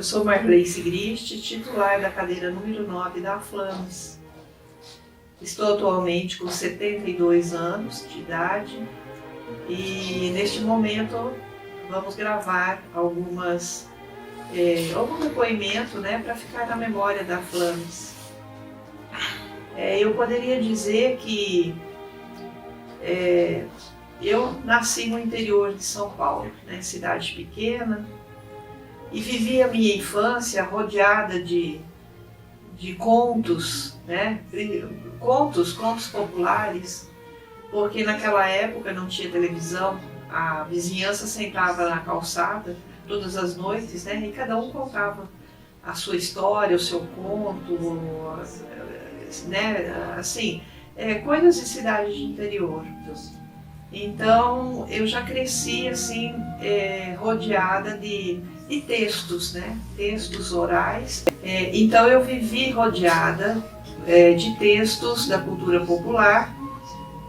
sou Marley Sigrist, titular da cadeira número 9 da Aflames. Estou atualmente com 72 anos de idade e neste momento vamos gravar algum depoimento, né, para ficar na memória da Aflames. Eu poderia dizer que eu nasci no interior de São Paulo, né, cidade pequena, e vivi a minha infância rodeada de contos, né? Contos populares, porque naquela época não tinha televisão, a vizinhança sentava na calçada todas as noites, né? E cada um contava a sua história, o seu conto, né? Assim, coisas de cidade de interior. Então eu já cresci assim, rodeada de textos, né? Textos orais. Então eu vivi rodeada de textos da cultura popular,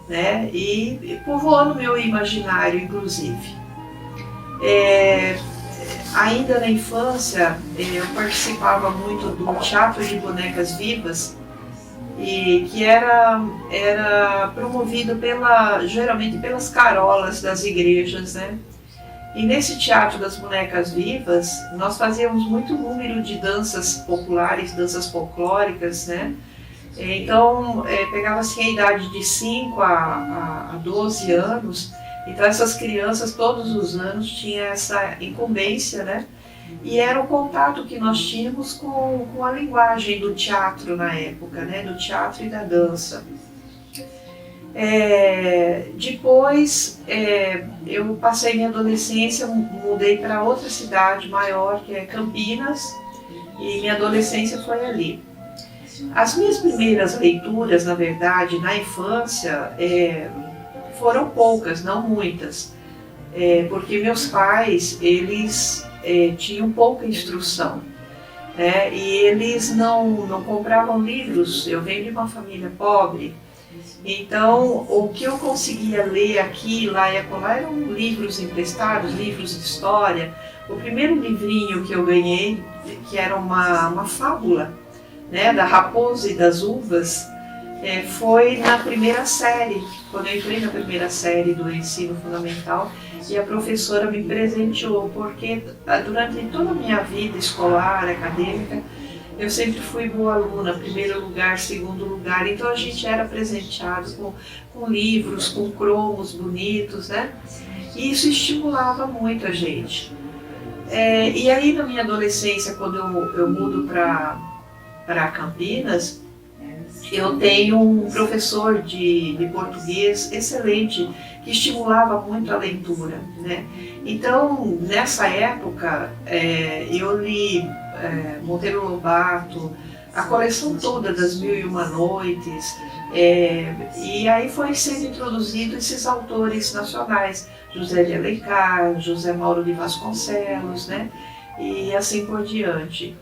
né? E povoando meu imaginário, inclusive. Ainda na infância eu participava muito do teatro de bonecas vivas, e que era promovido geralmente pelas carolas das igrejas, né? E nesse teatro das bonecas vivas, nós fazíamos muito número de danças populares, danças folclóricas, né? Então, pegava-se a idade de 5 a 12 anos, então essas crianças todos os anos tinham essa incumbência, né? E era o contato que nós tínhamos com a linguagem do teatro na época, né? Do teatro e da dança. Depois eu passei minha adolescência, mudei para outra cidade maior, que é Campinas, e minha adolescência foi ali. As minhas primeiras leituras, na verdade, na infância, foram poucas, não muitas, porque meus pais, eles tinham pouca instrução, né? E eles não compravam livros. Eu venho de uma família pobre, então o que eu conseguia ler aqui, lá e acolá eram livros emprestados, livros de história. O primeiro livrinho que eu ganhei, que era uma fábula, né, da Raposa e das Uvas, foi na primeira série, quando eu entrei na primeira série do ensino fundamental, e a professora me presenteou, porque durante toda a minha vida escolar, acadêmica, eu sempre fui boa aluna, primeiro lugar, segundo lugar, então a gente era presenteado com livros, com cromos bonitos, né? E isso estimulava muito a gente. E aí na minha adolescência, quando eu mudo para Campinas, eu tenho um professor de português excelente, que estimulava muito a leitura, né? Então, nessa época, eu li Monteiro Lobato, a coleção toda das Mil e Uma Noites, e aí foi sendo introduzido esses autores nacionais, José de Alencar, José Mauro de Vasconcelos, né? E assim por diante.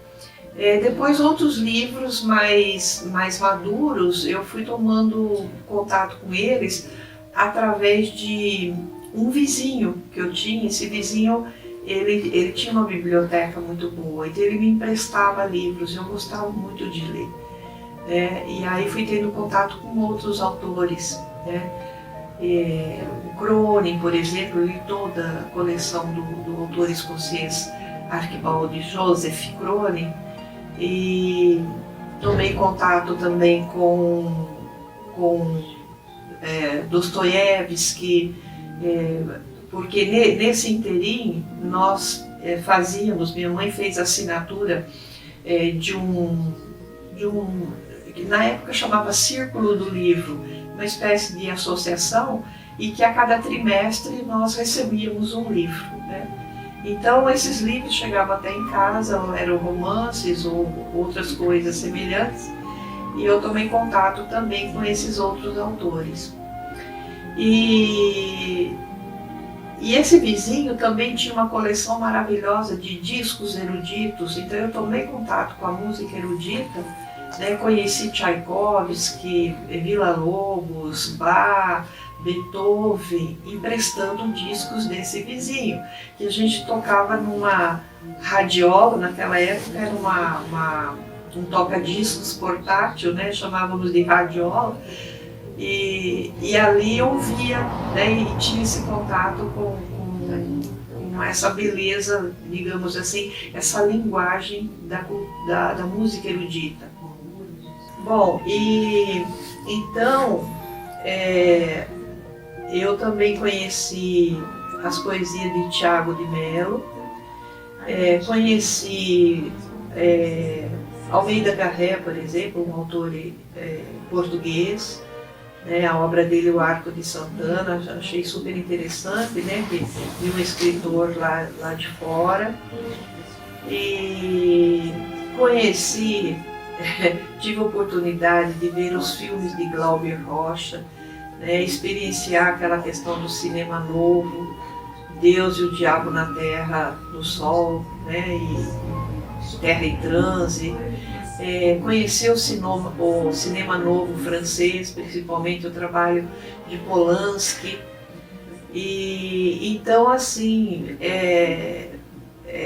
Depois outros livros mais maduros, eu fui tomando contato com eles através de um vizinho que eu tinha. Esse vizinho, ele tinha uma biblioteca muito boa, então ele me emprestava livros, eu gostava muito de ler. E aí fui tendo contato com outros autores, né? O Crone, por exemplo, eu li toda a coleção do autor escocês Archibald Joseph Crone, e tomei contato também com Dostoiévski, porque nesse interim nós minha mãe fez assinatura de um que na época chamava Círculo do Livro, uma espécie de associação, e que a cada trimestre nós recebíamos um livro, né? Então esses livros chegavam até em casa, eram romances ou outras coisas semelhantes, e eu tomei contato também com esses outros autores. E esse vizinho também tinha uma coleção maravilhosa de discos eruditos, então eu tomei contato com a música erudita, né? Conheci Tchaikovsky, Villa-Lobos, Bach, Beethoven, emprestando discos desse vizinho, que a gente tocava radiola, naquela época era um toca-discos portátil, né? Chamávamos de radiola, e ali eu ouvia, né? E tinha esse contato com essa beleza, digamos assim, essa linguagem da música erudita. Bom, e então eu também conheci as poesias de Tiago de Mello, conheci Almeida Garré, por exemplo, um autor português, né, a obra dele, O Arco de Santana, achei super interessante, né, de um escritor lá de fora. E conheci, tive a oportunidade de ver os filmes de Glauber Rocha, né, experienciar aquela questão do cinema novo, Deus e o Diabo na Terra do Sol, né, e Terra em Transe. Conhecer o cinema novo francês, principalmente o trabalho de Polanski. E então, assim,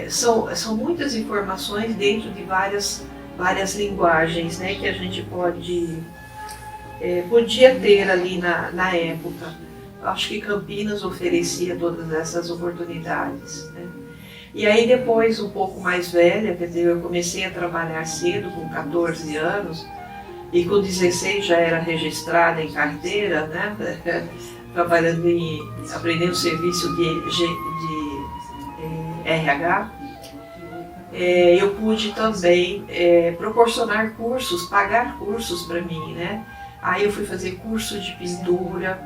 são muitas informações dentro de várias linguagens, né, que a gente podia ter ali na época. Acho que Campinas oferecia todas essas oportunidades, né? E aí depois, um pouco mais velha, quer dizer, eu comecei a trabalhar cedo, com 14 anos, e com 16 já era registrada em carteira, né? Trabalhando aprendendo serviço de RH. Eu pude também proporcionar cursos, pagar cursos para mim, né? Aí eu fui fazer curso de pintura,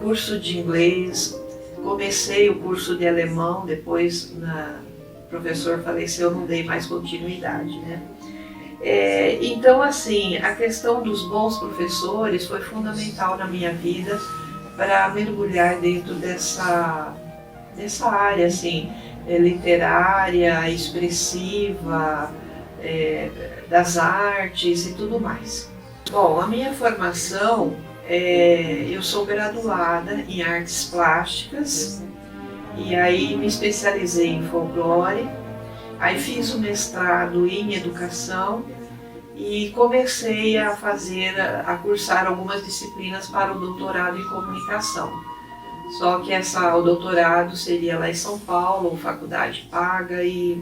curso de inglês, comecei o curso de alemão, depois o professor faleceu, não dei mais continuidade, né? Então, assim, a questão dos bons professores foi fundamental na minha vida para mergulhar dentro dessa área, assim, literária, expressiva, das artes e tudo mais. Bom, a minha formação, eu sou graduada em artes plásticas e aí me especializei em folclore, aí fiz o mestrado em educação e comecei a cursar algumas disciplinas para o doutorado em comunicação. Só que o doutorado seria lá em São Paulo, faculdade paga, e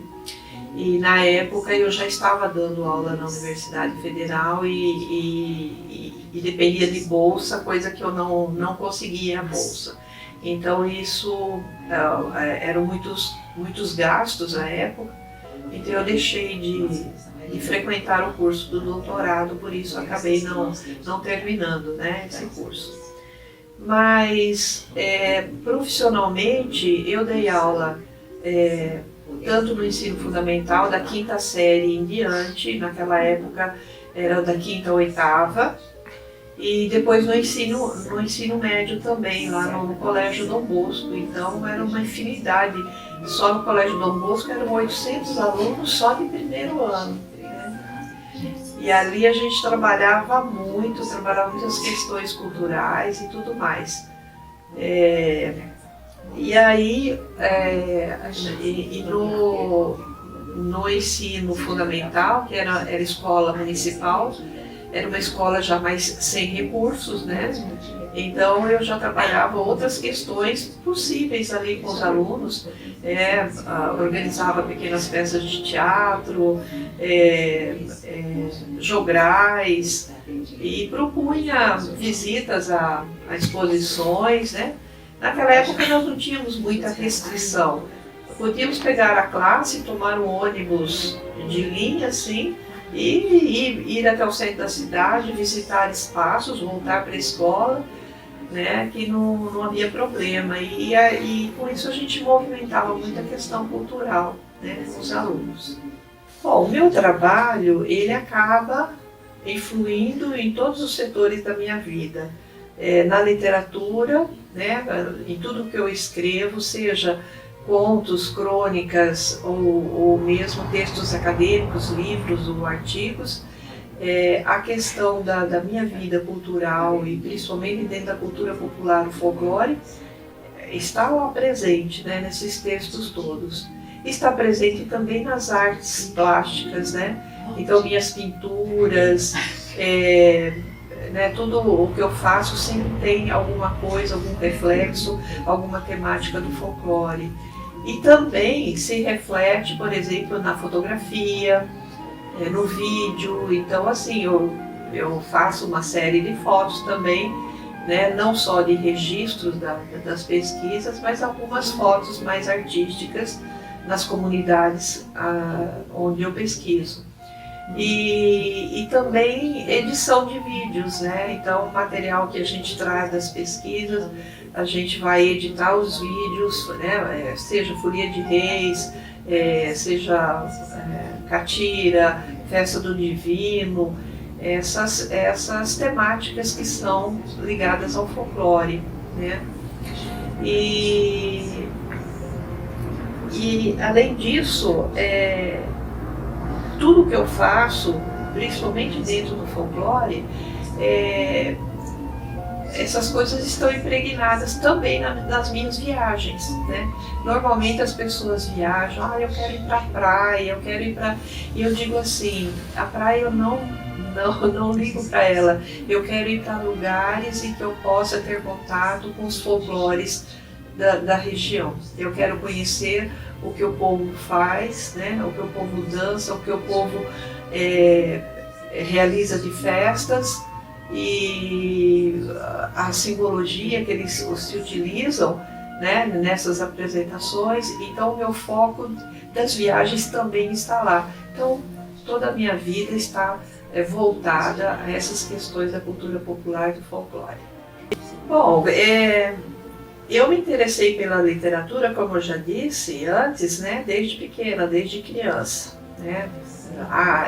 na época eu já estava dando aula na Universidade Federal e dependia de bolsa, coisa que eu não conseguia a bolsa. Então isso eram muitos gastos na época, então eu deixei de frequentar o curso do doutorado, por isso acabei não terminando, né, esse curso. Mas profissionalmente eu dei aula tanto no ensino fundamental, da 5ª série em diante, naquela época era da 5ª à 8ª, e depois no ensino médio também, lá no Colégio Dom Bosco. Então era uma infinidade, só no Colégio Dom Bosco eram 800 alunos só de primeiro ano, né? E ali a gente trabalhava muitas questões culturais e tudo mais. E aí, no ensino fundamental, que era escola municipal, era uma escola já mais sem recursos, né? Então eu já trabalhava outras questões possíveis ali com os alunos, organizava pequenas peças de teatro, jograis, e propunha visitas a exposições, né? Naquela época nós não tínhamos muita restrição. Podíamos pegar a classe, tomar um ônibus de linha, assim, e ir até o centro da cidade, visitar espaços, voltar para a escola, né, que não havia problema. E com isso a gente movimentava muita questão cultural, né, com os alunos. Bom, o meu trabalho, ele acaba influindo em todos os setores da minha vida. Na literatura, né, em tudo que eu escrevo, seja contos, crônicas ou mesmo textos acadêmicos, livros ou artigos, a questão da minha vida cultural e principalmente dentro da cultura popular, o folclore, está lá presente, né, nesses textos todos. está presente também nas artes plásticas, né? Então minhas pinturas, né, tudo o que eu faço sempre tem alguma coisa, algum reflexo, alguma temática do folclore. E também se reflete, por exemplo, na fotografia, no vídeo. Então assim, eu faço uma série de fotos também, né, não só de registros das pesquisas, mas algumas fotos mais artísticas nas comunidades onde eu pesquiso. E também edição de vídeos, né? Então, o material que a gente traz das pesquisas, a gente vai editar os vídeos, né? Seja Folia de Reis, seja Catira, Festa do Divino, essas temáticas que são ligadas ao folclore, né? E além disso, tudo que eu faço, principalmente dentro do folclore, essas coisas estão impregnadas também nas minhas viagens, né? Normalmente as pessoas viajam, eu quero ir para a praia, eu quero ir para... E eu digo assim, a praia eu não ligo para ela, eu quero ir para lugares em que eu possa ter contato com os folclores da região. Eu quero conhecer o que o povo faz, né? O que o povo dança, o que o povo realiza de festas e a simbologia que eles se utilizam, né, nessas apresentações. Então o meu foco das viagens também está lá. Então toda a minha vida está voltada a essas questões da cultura popular e do folclore. Bom, eu me interessei pela literatura, como eu já disse antes, né, desde pequena, desde criança, né?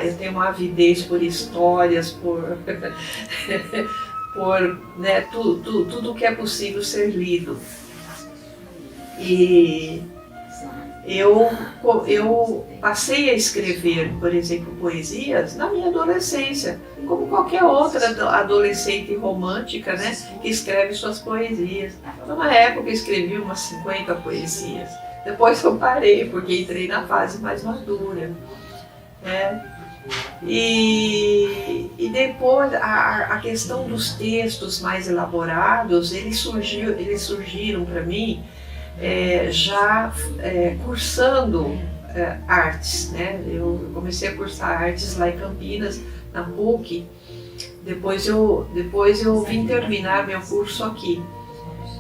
Eu tenho uma avidez por histórias, por né, tudo que é possível ser lido. E eu passei a escrever, por exemplo, poesias na minha adolescência, como qualquer outra adolescente romântica, né, que escreve suas poesias. Numa época eu escrevi umas 50 poesias. Depois eu parei, porque entrei na fase mais madura. E depois a questão dos textos mais elaborados, eles surgiram para mim já cursando artes, né? Eu comecei a cursar artes lá em Campinas, na PUC. Depois eu vim terminar meu curso aqui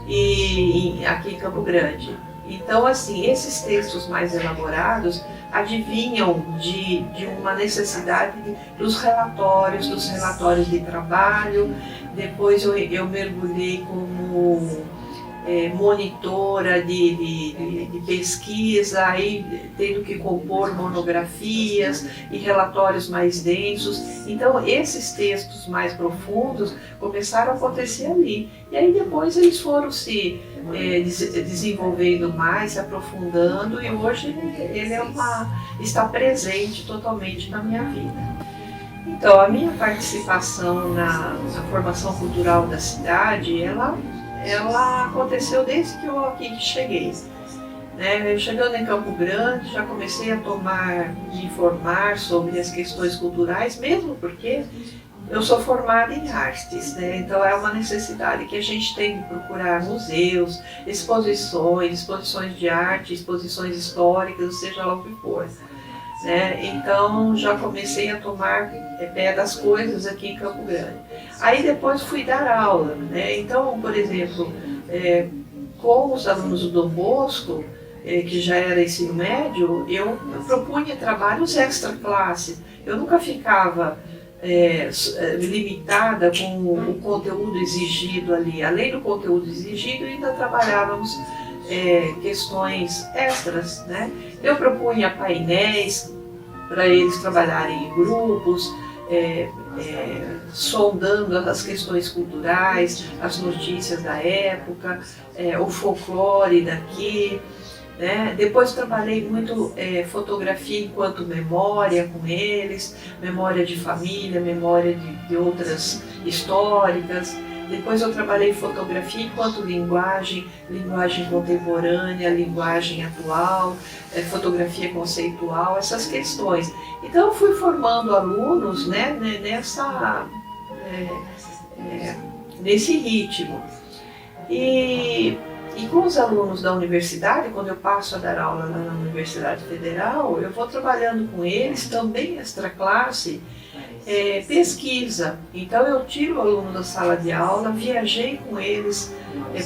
em Campo Grande. Então, assim, esses textos mais elaborados adivinham de uma necessidade dos relatórios de trabalho. Depois eu mergulhei como monitora de pesquisa, aí tendo que compor monografias e relatórios mais densos. Então esses textos mais profundos começaram a acontecer ali. E aí depois eles foram se desenvolvendo mais, se aprofundando, e hoje ele está presente totalmente na minha vida. Então a minha participação na formação cultural da cidade, ela aconteceu desde que eu aqui cheguei. Né? Chegando em Campo Grande, já comecei a me informar sobre as questões culturais, mesmo porque eu sou formada em artes, né? Então é uma necessidade que a gente tem de procurar museus, exposições de arte, exposições históricas, seja lá o que for. Né? Então já comecei a tomar pé das coisas aqui em Campo Grande. Aí depois fui dar aula, né? Então, por exemplo, com os alunos do Dom Bosco, que já era ensino médio, eu propunha trabalhos extra classe. Eu nunca ficava limitada com o conteúdo exigido ali. Além do conteúdo exigido, ainda trabalhávamos questões extras, né? Eu propunha painéis para eles trabalharem em grupos, sondando as questões culturais, as notícias da época, o folclore daqui. Né? Depois trabalhei muito fotografia enquanto memória com eles, memória de família, memória de outras históricas. Depois eu trabalhei fotografia enquanto linguagem, linguagem contemporânea, linguagem atual, fotografia conceitual, essas questões. Então eu fui formando alunos, né, nesse ritmo. E com os alunos da universidade, quando eu passo a dar aula lá na Universidade Federal, eu vou trabalhando com eles, também extra classe, pesquisa. Então eu tiro o aluno da sala de aula, viajei com eles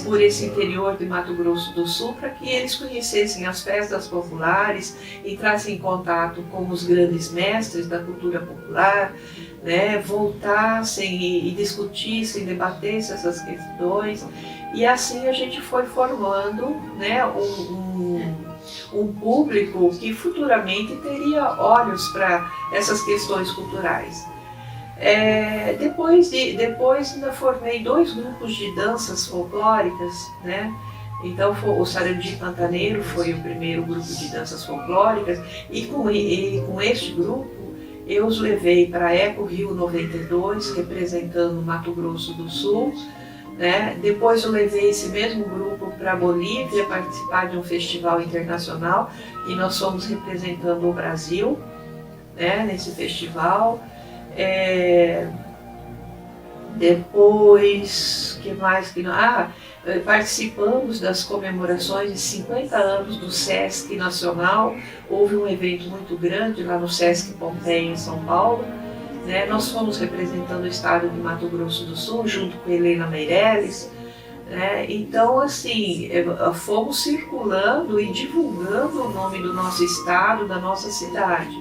por esse interior de Mato Grosso do Sul para que eles conhecessem as festas populares, entrassem em contato com os grandes mestres da cultura popular, né, voltassem e discutissem, debatessem essas questões. E assim a gente foi formando, né, um público que futuramente teria olhos para essas questões culturais. Depois ainda formei 2 grupos de danças folclóricas, né? Então o Sarandi Pantaneiro foi o primeiro grupo de danças folclóricas e com este grupo eu os levei para a Eco Rio 92, representando Mato Grosso do Sul. Né? Depois eu levei esse mesmo grupo para a Bolívia participar de um festival internacional e nós fomos representando o Brasil, né, nesse festival. Depois, que mais que participamos das comemorações de 50 anos do Sesc Nacional. Houve um evento muito grande lá no Sesc Pompeia, em São Paulo. Né, nós fomos representando o estado de Mato Grosso do Sul, junto com Helena Meirelles. Né, então, assim, fomos circulando e divulgando o nome do nosso estado, da nossa cidade.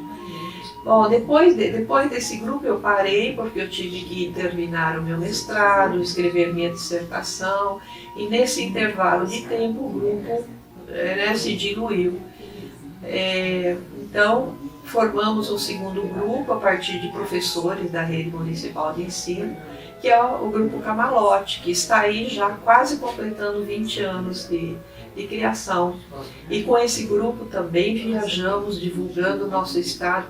Bom, depois desse grupo eu parei, porque eu tive que terminar o meu mestrado, escrever minha dissertação, e nesse intervalo de tempo o grupo se diluiu. Então, formamos um segundo grupo a partir de professores da rede municipal de ensino, que é o grupo Camalote, que está aí já quase completando 20 anos de criação. E com esse grupo também viajamos divulgando o nosso estado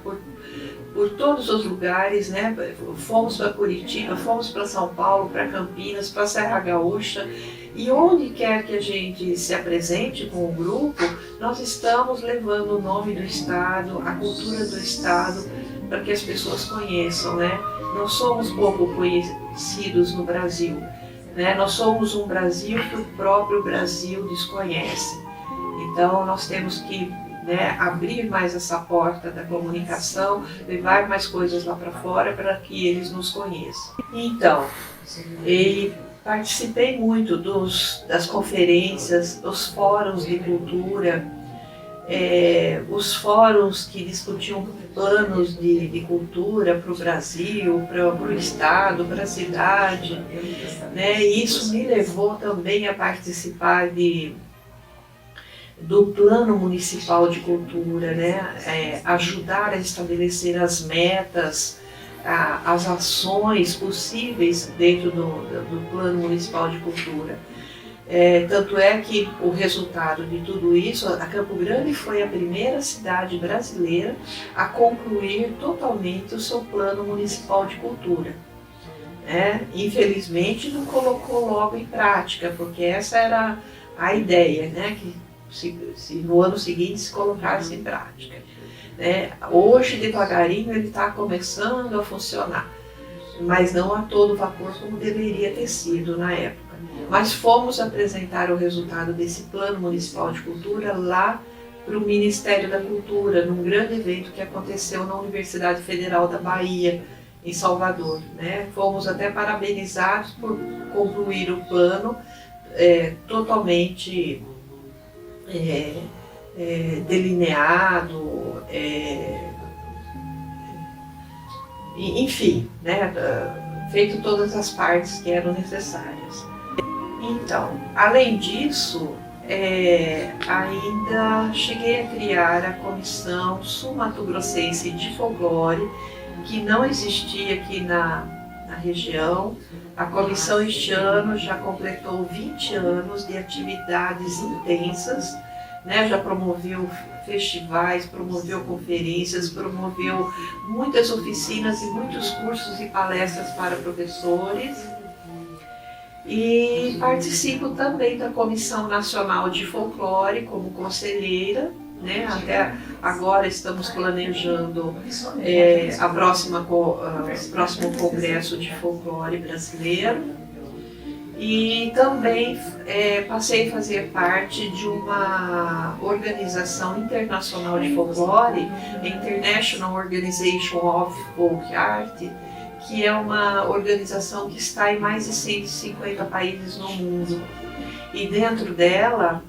por todos os lugares, né? Fomos para Curitiba, fomos para São Paulo, para Campinas, para Serra Gaúcha, e onde quer que a gente se apresente com o grupo, nós estamos levando o nome do estado, a cultura do estado, para que as pessoas conheçam, né? Não somos pouco conhecidos no Brasil, né? Nós somos um Brasil que o próprio Brasil desconhece. Então nós temos que, né, abrir mais essa porta da comunicação, levar mais coisas lá para fora para que eles nos conheçam. Então, participei muito das conferências, dos fóruns de cultura, os fóruns que discutiam planos de cultura para o Brasil, para o estado, para a cidade, né? E isso me levou também a participar do Plano Municipal de Cultura, né? Ajudar a estabelecer as metas, as ações possíveis dentro do Plano Municipal de Cultura. Tanto é que o resultado de tudo isso, a Campo Grande foi a primeira cidade brasileira a concluir totalmente o seu Plano Municipal de Cultura. Infelizmente não colocou logo em prática, porque essa era a ideia, né? Que se no ano seguinte se colocasse em prática. Hoje, devagarinho, ele está começando a funcionar, mas não a todo vapor como deveria ter sido na época. Mas fomos apresentar o resultado desse Plano Municipal de Cultura lá para o Ministério da Cultura, num grande evento que aconteceu na Universidade Federal da Bahia, em Salvador. Fomos até parabenizados por concluir o plano totalmente delineado, enfim, né, feito todas as partes que eram necessárias. Então, além disso, ainda cheguei a criar a Comissão Sul-Mato-Grossense de Folclore, que não existia aqui na região. A comissão este ano já completou 20 anos de atividades intensas, né? Já promoveu festivais, promoveu conferências, promoveu muitas oficinas e muitos cursos e palestras para professores. E participo também da Comissão Nacional de Folclore como conselheira, né? Até agora estamos planejando o próximo Congresso de Folclore Brasileiro. E também passei a fazer parte de uma organização internacional de folclore, International Organization of Folk Art, que é uma organização que está em mais de 150 países no mundo. E dentro dela,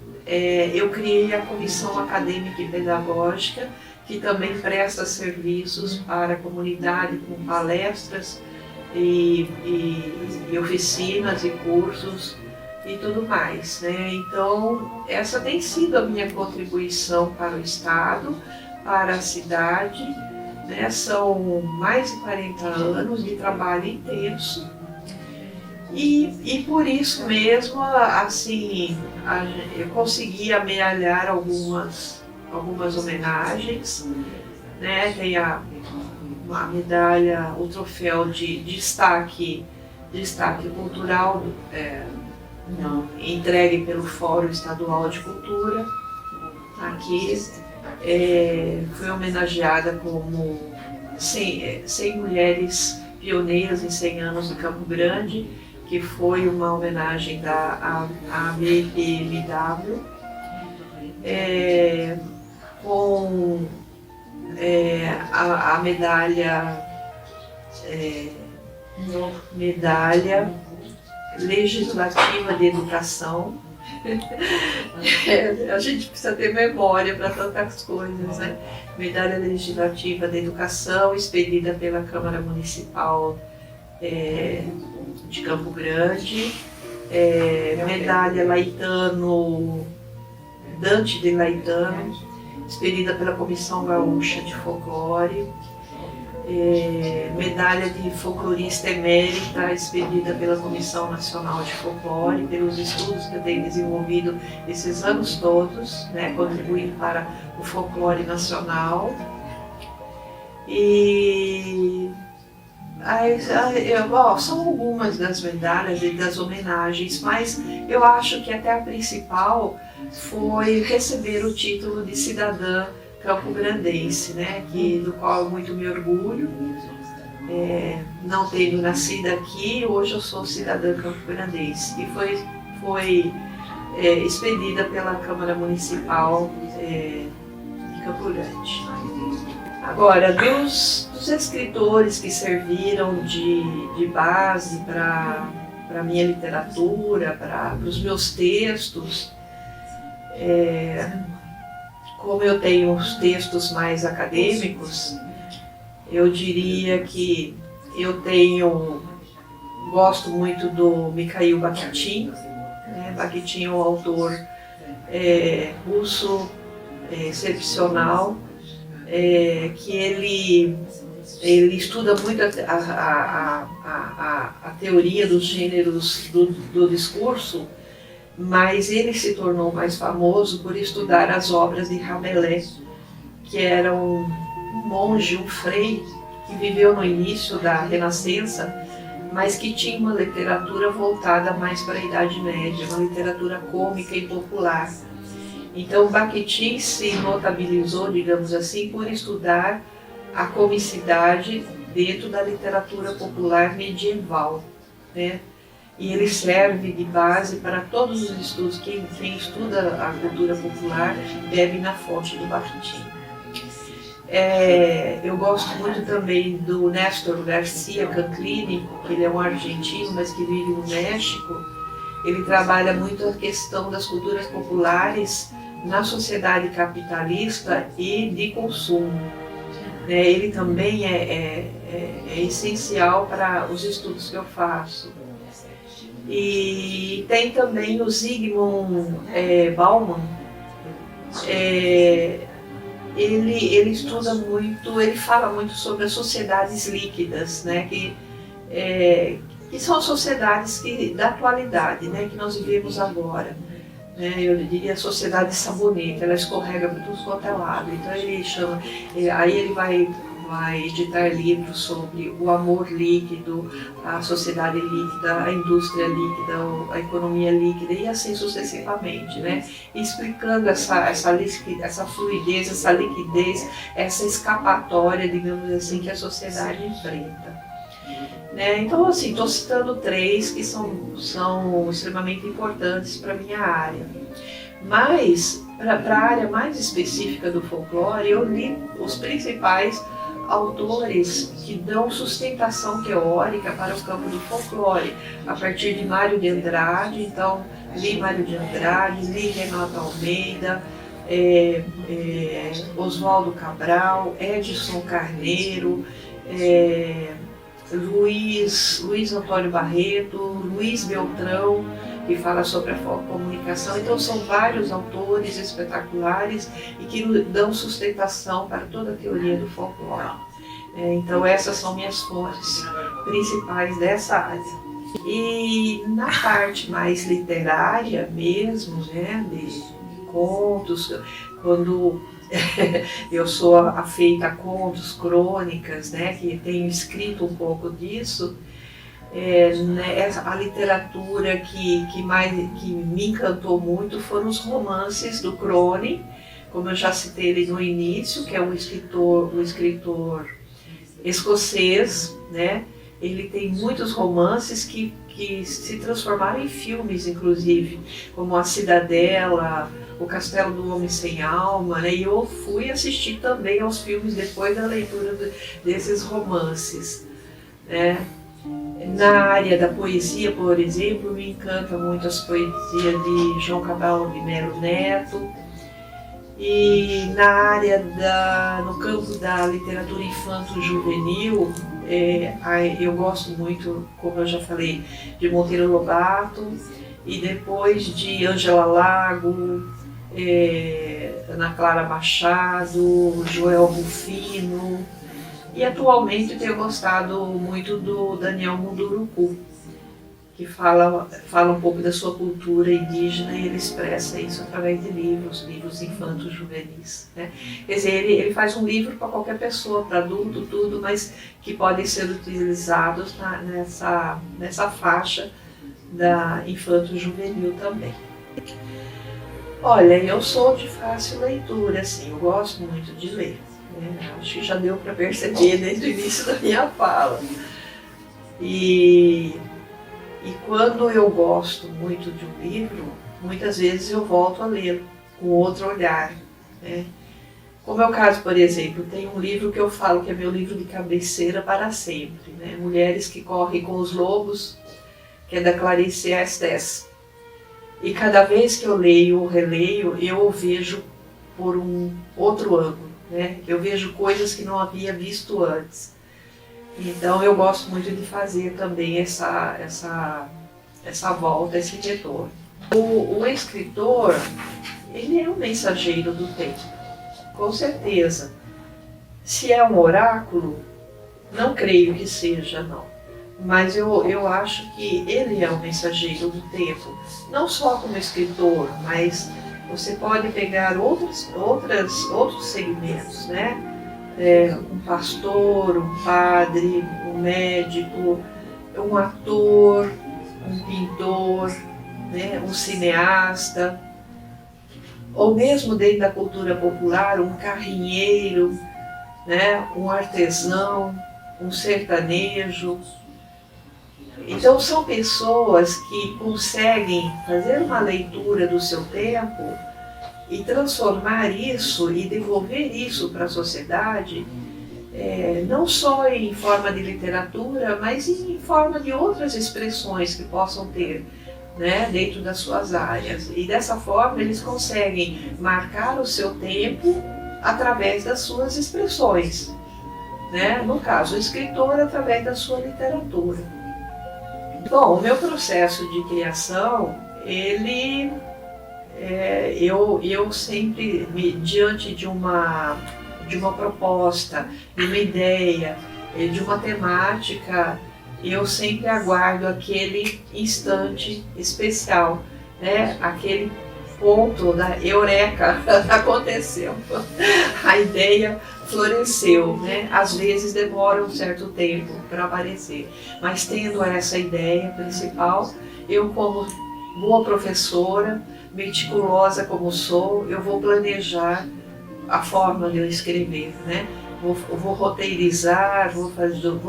eu criei a Comissão Acadêmica e Pedagógica, que também presta serviços para a comunidade com palestras e oficinas e cursos e tudo mais, né? Então, essa tem sido a minha contribuição para o Estado, para a cidade, né? São mais de 40 anos de trabalho intenso e por isso mesmo, assim, eu consegui amealhar algumas homenagens, né? Tem a medalha, o troféu de destaque cultural entregue pelo Fórum Estadual de Cultura. Aqui fui homenageada como 100 mulheres pioneiras em 100 anos de Campo Grande, que foi uma homenagem da ABPMW, com a medalha legislativa de educação. A gente precisa ter memória para tantas coisas, né? Medalha legislativa de educação, expedida pela Câmara Municipal de Campo Grande, medalha Dante de Laetano, expedida pela Comissão Gaúcha de Folclore, medalha de folclorista emérita, expedida pela Comissão Nacional de Folclore, pelos estudos que eu tenho desenvolvido esses anos todos, né, contribuindo para o folclore nacional. E são algumas das medalhas e das homenagens, mas eu acho que até a principal foi receber o título de cidadã campograndense, né, do qual eu muito me orgulho. Não tendo nascido aqui, hoje eu sou cidadã campograndense e foi expedida pela Câmara Municipal de Campo Grande. Agora, dos escritores que serviram de base para a minha literatura, para os meus textos, como eu tenho os textos mais acadêmicos, eu diria que gosto muito do Mikhail Bakhtin, né? Bakhtin é um autor russo excepcional, que ele estuda muito a teoria dos gêneros do discurso, mas ele se tornou mais famoso por estudar as obras de Rabelais, que era um monge, um frei, que viveu no início da Renascença, mas que tinha uma literatura voltada mais para a Idade Média, uma literatura cômica e popular. Então Bakhtin se notabilizou, digamos assim, por estudar a comicidade dentro da literatura popular medieval, né? E ele serve de base para todos os estudos. Quem estuda a cultura popular bebe na fonte do Bakhtin. Eu gosto muito também do Néstor Garcia Canclini, que ele é um argentino, mas que vive no México. Ele trabalha muito a questão das culturas populares na sociedade capitalista e de consumo. Ele também é essencial para os estudos que eu faço. E tem também o Zygmunt Bauman. Ele estuda muito, ele fala muito sobre as sociedades líquidas, né, que são sociedades da atualidade, né, que nós vivemos agora. Eu diria a sociedade sabonete, ela escorrega por tudo quanto é lado. Então ele chama, aí ele vai vai editar livros sobre o amor líquido, a sociedade líquida, a indústria líquida, a economia líquida e assim sucessivamente, né? Explicando essa fluidez, essa liquidez, essa escapatória, digamos assim, que a sociedade enfrenta. Né? Então, assim, estou citando 3 que são extremamente importantes para a minha área. Mas, para a área mais específica do folclore, eu li os principais autores que dão sustentação teórica para o campo do folclore, a partir de Mário de Andrade. Então, li Mário de Andrade, li Renato Almeida, Oswaldo Cabral, Edson Carneiro, Luiz Antônio Barreto, Luiz Beltrão, que fala sobre a comunicação. Então são vários autores espetaculares e que dão sustentação para toda a teoria do folclore. Então essas são minhas fontes principais dessa área. E na parte mais literária mesmo, né, de contos, quando eu sou afeita a contos, crônicas, né, que tenho escrito um pouco disso, né, a literatura que me encantou muito foram os romances do Crone, como eu já citei ele no início, que é um escritor escocês, né? Ele tem muitos romances que se transformaram em filmes, inclusive, como A Cidadela, O Castelo do Homem Sem Alma, né? E eu fui assistir também aos filmes depois da leitura desses romances, né? Na área da poesia, por exemplo, me encanta muito as poesias de João Cabral de Melo Neto. E na área no campo da literatura infanto-juvenil, eu gosto muito, como eu já falei, de Monteiro Lobato, e depois de Ângela Lago, Ana Clara Machado, Joel Rufino, e atualmente tenho gostado muito do Daniel Munduruku, que fala um pouco da sua cultura indígena, e ele expressa isso através de livros infantos juvenis, né? Quer dizer, ele faz um livro para qualquer pessoa, para adulto, tudo, mas que podem ser utilizados nessa faixa da infanto juvenil também. Olha, eu sou de fácil leitura, assim, eu gosto muito de ler, né? Acho que já deu para perceber desde o início da minha fala. E quando eu gosto muito de um livro, muitas vezes eu volto a lê-lo com outro olhar, né? Como é o caso, por exemplo, tem um livro que eu falo que é meu livro de cabeceira para sempre, né? Mulheres que Correm com os Lobos, que é da Clarice Estes. E cada vez que eu leio ou releio, eu o vejo por um outro ângulo, né? Eu vejo coisas que não havia visto antes. Então eu gosto muito de fazer também essa volta, esse retorno. O escritor, ele é um mensageiro do tempo, com certeza. Se é um oráculo, não creio que seja, não. Mas eu acho que ele é um mensageiro do tempo, não só como escritor, mas você pode pegar outros segmentos, né? Um pastor, um padre, um médico, um ator, um pintor, né, um cineasta, ou mesmo dentro da cultura popular, um carrinheiro, né, um artesão, um sertanejo. Então são pessoas que conseguem fazer uma leitura do seu tempo e transformar isso e devolver isso para a sociedade, não só em forma de literatura, mas em forma de outras expressões que possam ter, né, dentro das suas áreas. E dessa forma eles conseguem marcar o seu tempo através das suas expressões, né? No caso, o escritor através da sua literatura. Bom, o meu processo de criação, eu sempre, diante de uma proposta, de uma ideia, de uma temática, eu sempre aguardo aquele instante especial, né? Aquele ponto da eureka aconteceu. A ideia floresceu, né? Às vezes demora um certo tempo para aparecer, mas tendo essa ideia principal, eu, como boa professora, meticulosa como sou, eu vou planejar a forma de eu escrever, né? Vou roteirizar, vou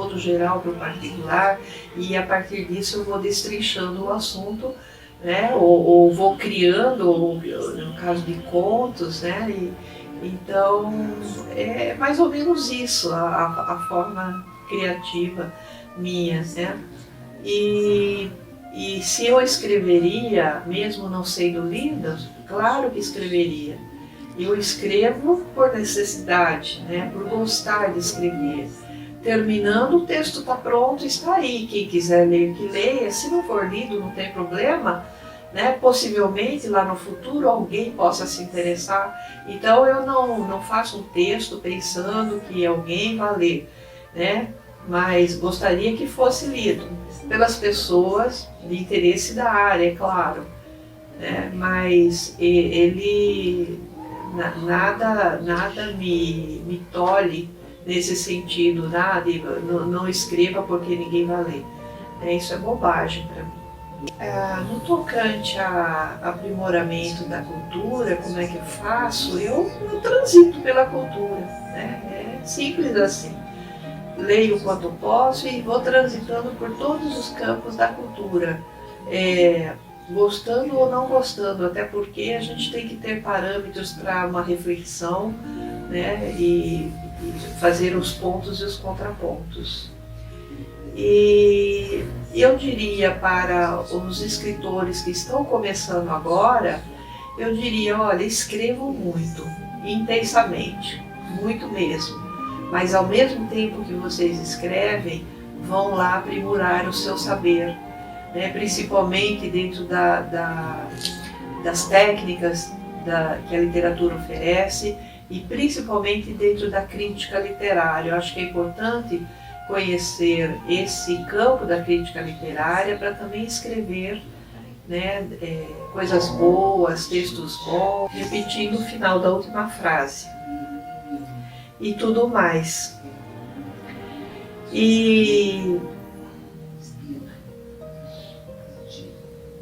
do geral para o particular, e a partir disso eu vou destrinchando o assunto, né? Ou vou criando, no caso de contos, né? Então é mais ou menos isso, a forma criativa minha, né? E se eu escreveria, mesmo não sendo linda, claro que escreveria. Eu escrevo por necessidade, né? Por gostar de escrever. Terminando, o texto está pronto, está aí. Quem quiser ler, que leia. Se não for lido, não tem problema, né? Possivelmente lá no futuro alguém possa se interessar. Então eu não faço um texto pensando que alguém vai ler, né? Mas gostaria que fosse lido pelas pessoas de interesse da área, é claro, né? Mas ele nada me tolhe nesse sentido, nada, não escreva porque ninguém vai ler. Isso é bobagem para mim. No tocante a aprimoramento da cultura, como é que eu faço? Eu transito pela cultura, né? É simples assim. Leio quanto posso e vou transitando por todos os campos da cultura, gostando ou não gostando, até porque a gente tem que ter parâmetros para uma reflexão, né? E fazer os pontos e os contrapontos. E eu diria para os escritores que estão começando agora, eu diria, olha, escrevam muito, intensamente, muito mesmo. Mas ao mesmo tempo que vocês escrevem, vão lá aprimorar o seu saber, né? Principalmente dentro das técnicas que a literatura oferece e principalmente dentro da crítica literária. Eu acho que é importante conhecer esse campo da crítica literária para também escrever, né, coisas boas, textos bons, repetindo o final da última frase. E tudo mais. E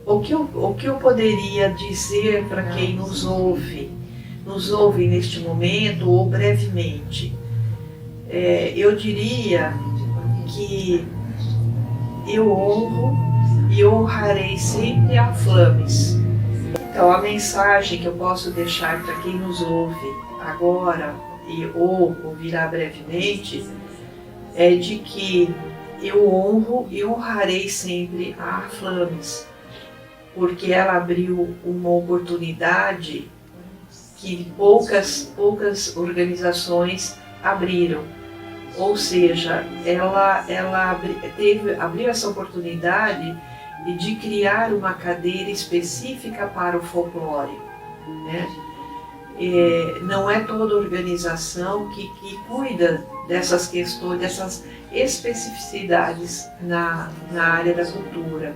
o que eu poderia dizer para quem nos ouve neste momento ou brevemente? Eu diria que eu honro e honrarei sempre a Flames. Então a mensagem que eu posso deixar para quem nos ouve agora ou ouvirá brevemente, é de que eu honro e honrarei sempre a Flames, porque ela abriu uma oportunidade que poucas organizações abriram. Ou seja, ela abriu essa oportunidade de criar uma cadeira específica para o folclore, né? Não é toda organização que cuida dessas questões, dessas especificidades na área da cultura.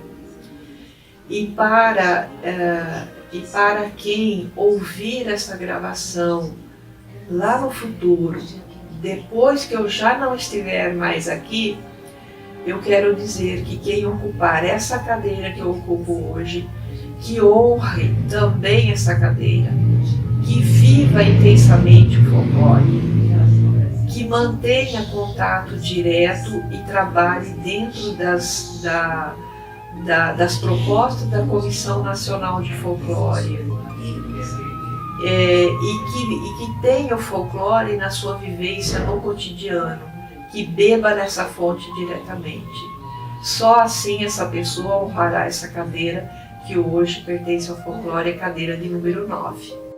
E para quem ouvir essa gravação lá no futuro, depois que eu já não estiver mais aqui, eu quero dizer que quem ocupar essa cadeira que eu ocupo hoje, que honre também essa cadeira, que viva intensamente o folclore, que mantenha contato direto e trabalhe dentro das propostas da Comissão Nacional de Folclore, e que tenha o folclore na sua vivência no cotidiano, que beba nessa fonte diretamente. Só assim essa pessoa honrará essa cadeira que hoje pertence ao folclore, a cadeira de número 9.